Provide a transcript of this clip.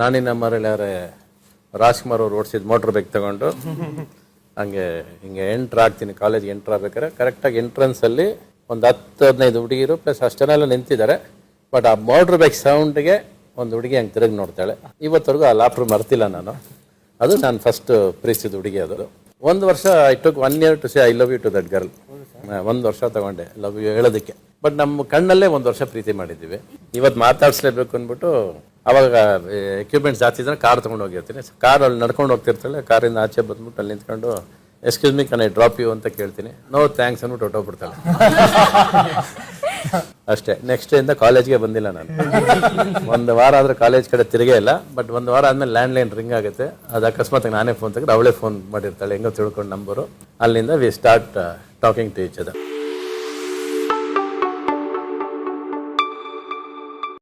ನಾನಿನ್ನ ಮರಳ್ಯಾರೆ ರಾಜ್ಕುಮಾರ್ ಅವ್ರು ಓಡಿಸಿದ motor bike ತಗೊಂಡು ಹಂಗೆ ಹಿಂಗೆ ಎಂಟ್ರ್ ಆಗ್ತೀನಿ, ಕಾಲೇಜ್ಗೆ ಎಂಟ್ರ್ ಆಗ್ಬೇಕಾದ್ರೆ ಕರೆಕ್ಟಾಗಿ ಎಂಟ್ರೆನ್ಸಲ್ಲಿ ಒಂದು 10-15 ಹುಡುಗಿರು ಪ್ಲಸ್ ಅಷ್ಟನ್ನೆಲ್ಲ ನಿಂತಿದ್ದಾರೆ. ಬಟ್ ಆ ಮೋಟ್ರ್ ಬೈಕ್ ಸೌಂಡ್ಗೆ ಒಂದು ಹುಡುಗಿ ಹಂಗೆ ತಿರುಗಿ ನೋಡ್ತಾಳೆ. ಇವತ್ತವರೆಗೂ ಆ ಲಾಪ್ರು ಮರ್ತಿಲ್ಲ ನಾನು. ಅದು ನಾನು ಫಸ್ಟ್ ಪ್ರೀತಿಸಿದ ಹುಡುಗಿ. ಅದು 1 ವರ್ಷ I took 1 year to say I love you to that girl. 1 ವರ್ಷ ತಗೊಂಡೆ ಲವ್ ಯು ಹೇಳೋದಕ್ಕೆ. ಬಟ್ ನಮ್ಮ ಕಣ್ಣಲ್ಲೇ 1 ವರ್ಷ ಪ್ರೀತಿ ಮಾಡಿದ್ದೀವಿ. ಇವತ್ತು ಮಾತಾಡಿಸ್ಲೇಬೇಕು ಅಂದ್ಬಿಟ್ಟು ಅವಾಗ ಎಕ್ವಿಪ್ಮೆಂಟ್ಸ್ ಜಾಸ್ತಿ ಇದ್ರೆ ಕಾರ್ ತೊಗೊಂಡು ಹೋಗಿರ್ತೀನಿ. ಕಾರ್ ಅಲ್ಲಿ ನಡ್ಕೊಂಡು ಹೋಗ್ತಿರ್ತಾಳೆ. ಕಾರಿಂದ ಆಚೆ ಬಂದ್ಬಿಟ್ಟು ಅಲ್ಲಿ ನಿಂತ್ಕೊಂಡು excuse me can I drop you ಅಂತ ಕೇಳ್ತೀನಿ. ನೋ ಥ್ಯಾಂಕ್ಸ್ ಅಂದ್ಬಿಟ್ಟು ಹೊಟ್ಟೋಗ್ಬಿಡ್ತಾಳೆ. ಅಷ್ಟೇ. ನೆಕ್ಸ್ಟ್ ಇಂದ ಕಾಲೇಜ್ಗೆ ಬಂದಿಲ್ಲ ನಾನು. 1 ವಾರ ಆದ್ರೆ ಕಾಲೇಜ್ ಕಡೆ ತಿರುಗೇ ಇಲ್ಲ. ಬಟ್ 1 ವಾರ ಆದ್ಮೇಲೆ ಲ್ಯಾಂಡ್ಲೈನ್ ರಿಂಗ್ ಆಗುತ್ತೆ. ಅದು ಅಕಸ್ಮಾತ್ ನಾನೇ ಫೋನ್ ತೆಗೆದು ಅವಳೇ ಫೋನ್ ಮಾಡಿರ್ತಾಳೆ, ಹೆಂಗೋ ತಿಳ್ಕೊಂಡು ನಂಬರು. ಅಲ್ಲಿಂದ we start talking to each other.